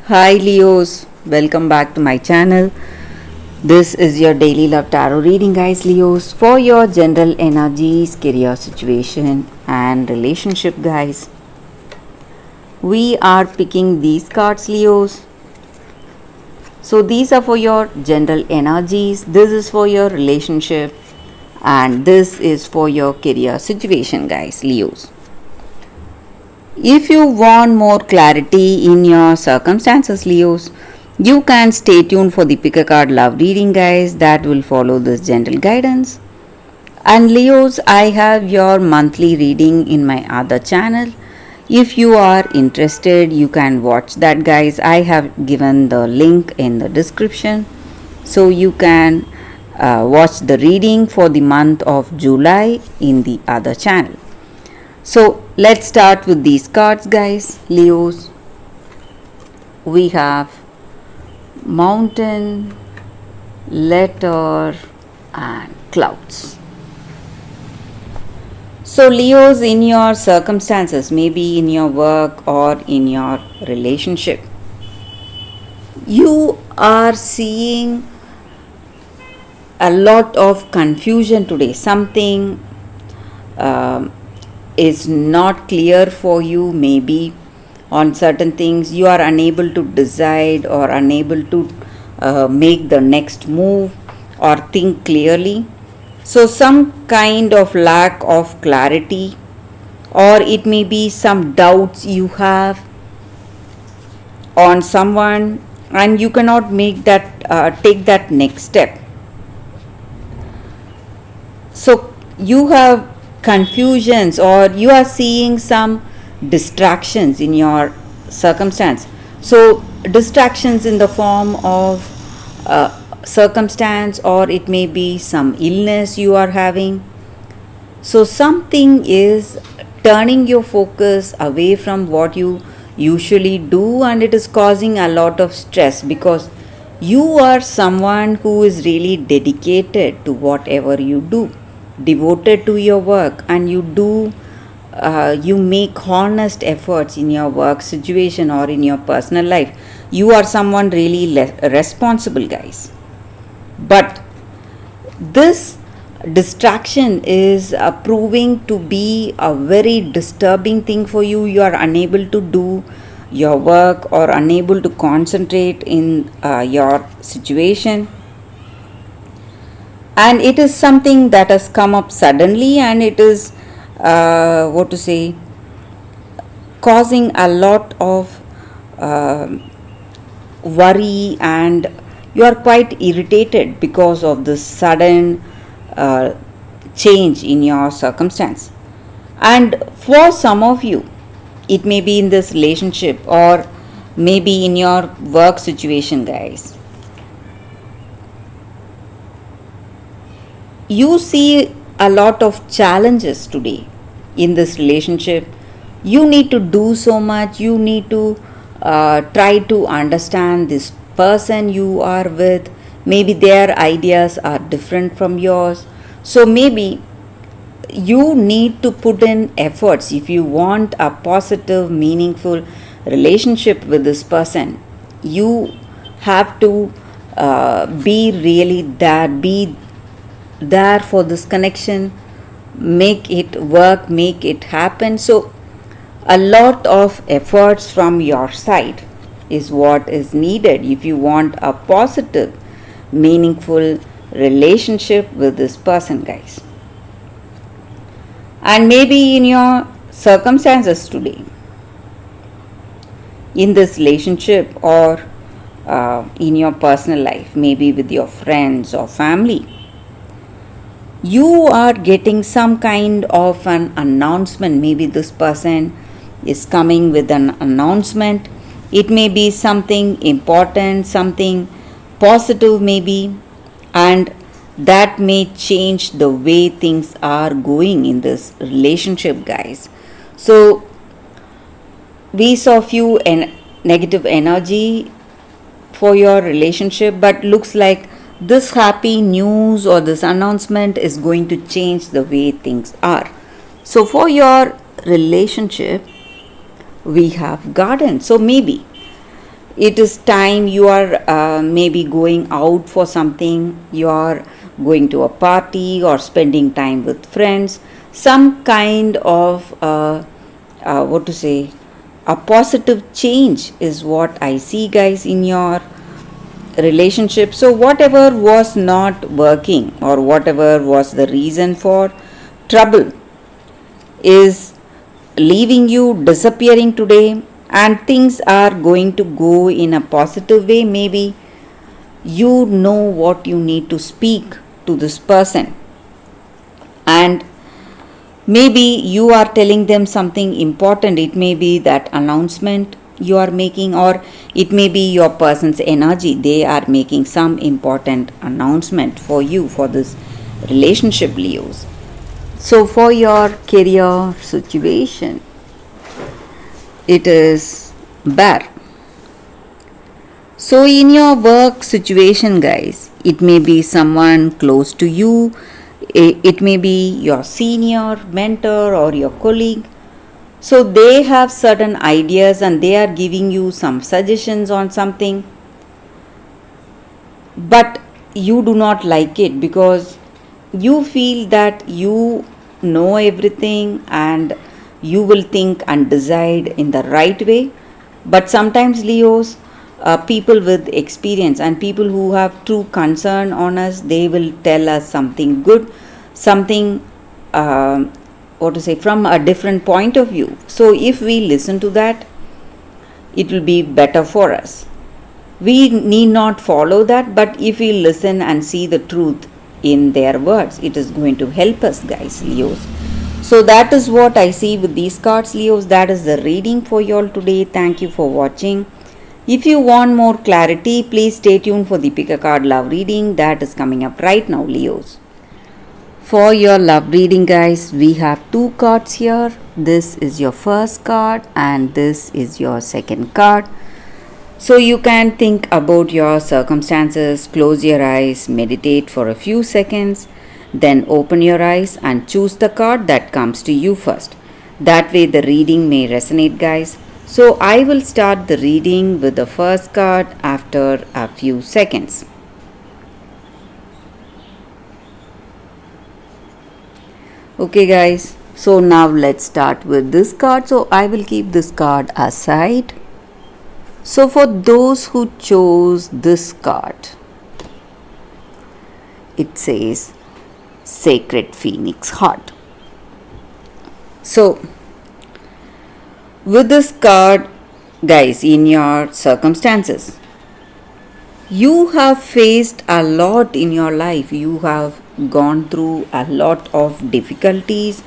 Hi Leos, welcome back to my channel. This is your daily love tarot reading, guys. Leos, for your general energies, career situation, and relationship, guys. We are picking these cards, Leos. So, these are for your general energies, this is for your relationship, and this is for your career situation, guys, Leos. If you want more clarity in your circumstances, Leos, you can stay tuned for the pick a card love reading, guys, that will follow this general guidance. And Leos, I have your monthly reading in my other channel. If you are interested, you can watch that, guys. I have given the link in the description, so you can watch the reading for the month of July in the other channel. So let's start with these cards, guys. Leos, we have mountain, letter, and clouds. So, Leos, in your circumstances, maybe in your work or in your relationship, you are seeing a lot of confusion today. Something is not clear for you, maybe on certain things. You are unable to decide or unable to make the next move or think clearly. So, some kind of lack of clarity, or it may be some doubts you have on someone, and you cannot make that take that next step. So, you have confusions, or you are seeing some distractions in your circumstance. So, distractions in the form of circumstance, or it may be some illness you are having. So, something is turning your focus away from what you usually do, and it is causing a lot of stress because you are someone who is really dedicated to whatever you do, devoted to your work, and you make honest efforts in your work situation or in your personal life. You are someone really responsible, guys. But this distraction is proving to be a very disturbing thing for you. You are unable to do your work or unable to concentrate in your situation, and it is something that has come up suddenly, and it is what to say, causing a lot of worry, and you are quite irritated because of this sudden change in your circumstance. And for some of you, it may be in this relationship or maybe in your work situation, guys. You see a lot of challenges today in this relationship. You need to do so much. You need to try to understand this person you are with. Maybe their ideas are different from yours. So maybe you need to put in efforts if you want a positive, meaningful relationship with this person. You have to be really there, be there for this connection, make it work, make it happen. So, a lot of efforts from your side is what is needed if you want a positive, meaningful relationship with this person, guys. And maybe in your circumstances today, in this relationship or in your personal life, maybe with your friends or family, you are getting some kind of an announcement. Maybe this person is coming with an announcement. It may be something important, something positive, maybe, and that may change the way things are going in this relationship, guys. So, we saw few negative energy for your relationship, but looks like this happy news or this announcement is going to change the way things are. So, for your relationship, we have garden. So, maybe It is time you are maybe going out for something, you are going to a party or spending time with friends, some kind of what to say, a positive change is what I see, guys, in your relationship. So whatever was not working or whatever was the reason for trouble is leaving you, disappearing today, and things are going to go in a positive way. Maybe you know what you need to speak to this person, and maybe you are telling them something important. It may be that announcement you are making, or it may be your person's energy. They are making some important announcement for you for this relationship, Leos. So, for your career situation, it is bear. So, in your work situation, guys, it may be someone close to you, it may be your senior, mentor, or your colleague. So, they have certain ideas and they are giving you some suggestions on something, but you do not like it because you feel that you know everything and you will think and decide in the right way. But sometimes, Leos, people with experience and people who have true concern on us, they will tell us something good, something what to say, from a different point of view. So if we listen to that, it will be better for us. We need not follow that, but if we listen and see the truth in their words, it is going to help us, guys, Leos. So that is what I see with these cards, Leos. That is the reading for you all today. Thank you for watching. If you want more clarity, please stay tuned for the Pick a Card Love reading that is coming up right now, Leos. For your love reading, guys, we have two cards here. This is your first card and this is your second card. So you can think about your circumstances, close your eyes, meditate for a few seconds, then open your eyes and choose the card that comes to you first. That way the reading may resonate, guys. So I will start the reading with the first card after a few seconds. Okay, guys, so now let's start with this card. So I will keep this card aside. So for those who chose this card, it says Sacred Phoenix Heart. So with this card, guys, in your circumstances, you have faced a lot in your life. You have gone through a lot of difficulties,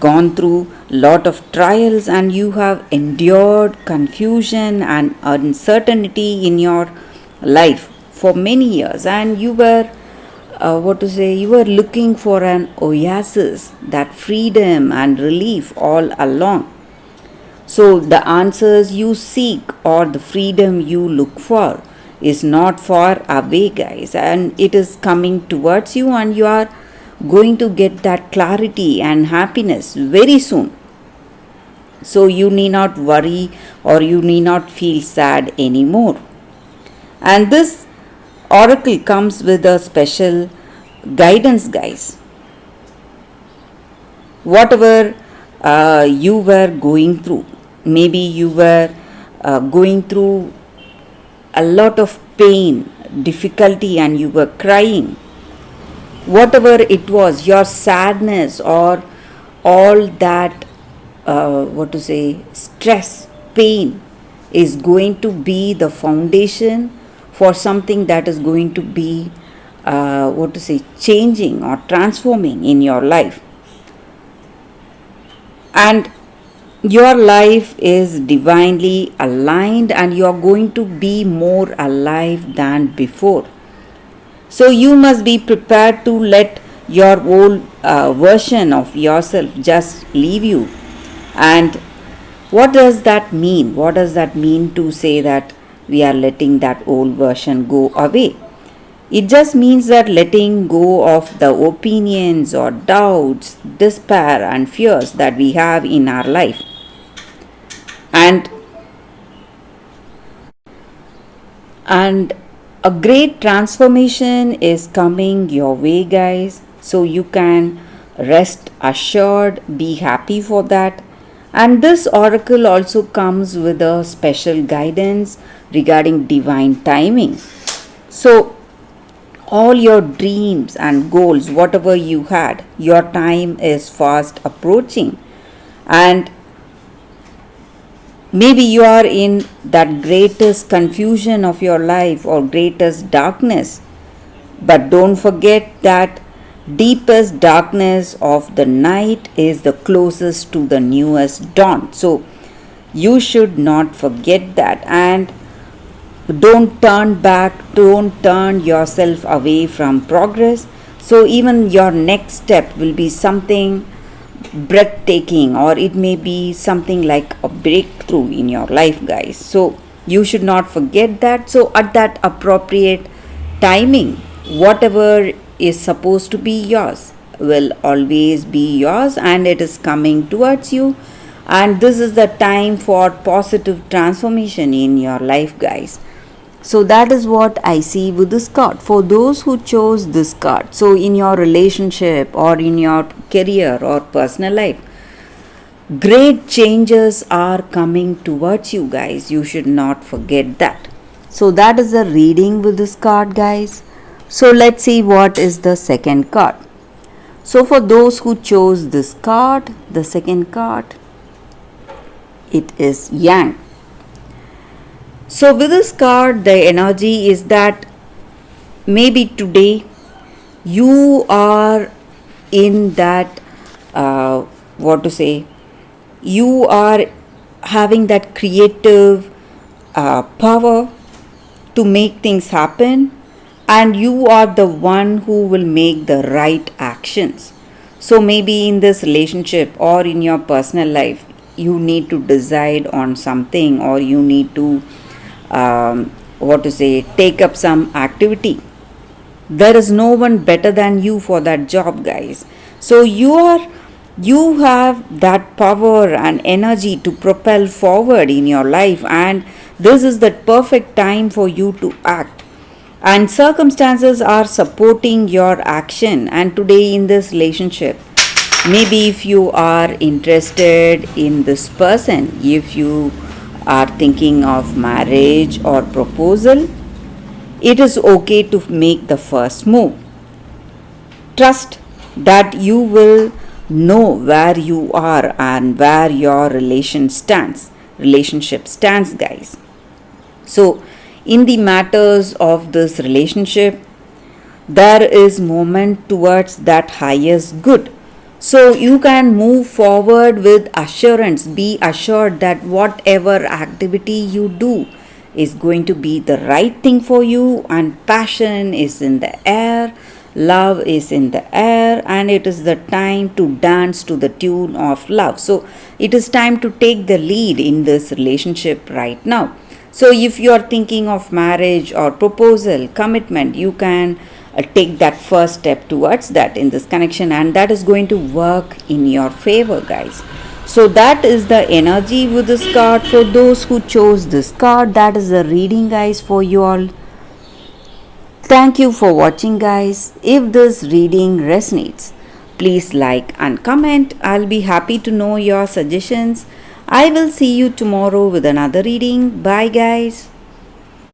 gone through lot of trials, and you have endured confusion and uncertainty in your life for many years, and you were you were looking for an oasis, that freedom and relief all along. So the answers you seek or the freedom you look for is not far away, guys, and it is coming towards you, and you are going to get that clarity and happiness very soon. So you need not worry or you need not feel sad anymore. And this oracle comes with a special guidance, guys. Whatever you were going through, maybe you were going through a lot of pain, difficulty, and you were crying. Whatever it was, your sadness or all that stress, pain is going to be the foundation for something that is going to be changing or transforming in your life. And your life is divinely aligned and you are going to be more alive than before. So you must be prepared to let your old version of yourself just leave you. And what does that mean? What does that mean to say that we are letting that old version go away? It just means that letting go of the opinions or doubts, despair and fears that we have in our life. And And a great transformation is coming your way, guys. So you can rest assured, be happy for that. And this oracle also comes with a special guidance regarding divine timing. So all your dreams and goals, whatever you had, your time is fast approaching. And maybe you are in that greatest confusion of your life or greatest darkness. But don't forget that deepest darkness of the night is the closest to the newest dawn. So you should not forget that. And don't turn back, don't turn yourself away from progress. So even your next step will be something breathtaking, or it may be something like a breakthrough in your life, guys. So you should not forget that. So at that appropriate timing, whatever is supposed to be yours will always be yours, and it is coming towards you. And this is the time for positive transformation in your life, guys. So that is what I see with this card. For those who chose this card, so in your relationship or in your career or personal life, great changes are coming towards you, guys. You should not forget that. So that is the reading with this card, guys. So let's see what is the second card. So for those who chose this card, the second card, it is Yang. So with this card, the energy is that maybe today you are in that, what to say, you are having that creative power to make things happen, and you are the one who will make the right actions. So maybe in this relationship or in your personal life, you need to decide on something, or you need to what to say, take up some activity. There is no one better than you for that job, guys. So you have that power and energy to propel forward in your life, and this is the perfect time for you to act. And circumstances are supporting your action. And today in this relationship, maybe if you are interested in this person, if you are thinking of marriage or proposal, it is okay to make the first move. Trust that you will know where you are and where your relationship stands, guys. So in the matters of this relationship, there is movement towards that highest good. So you can move forward with assurance. Be assured that whatever activity you do is going to be the right thing for you, and passion is in the air, love is in the air, and it is the time to dance to the tune of love. So it is time to take the lead in this relationship right now. So if you are thinking of marriage or proposal, commitment, you can take that first step towards that in this connection, and that is going to work in your favor, guys. So that is the energy with this card. For those who chose this card, that is the reading, guys, for you all. Thank you for watching, guys. If this reading resonates, please like and comment. I'll be happy to know your suggestions. I will see you tomorrow with another reading. Bye, guys.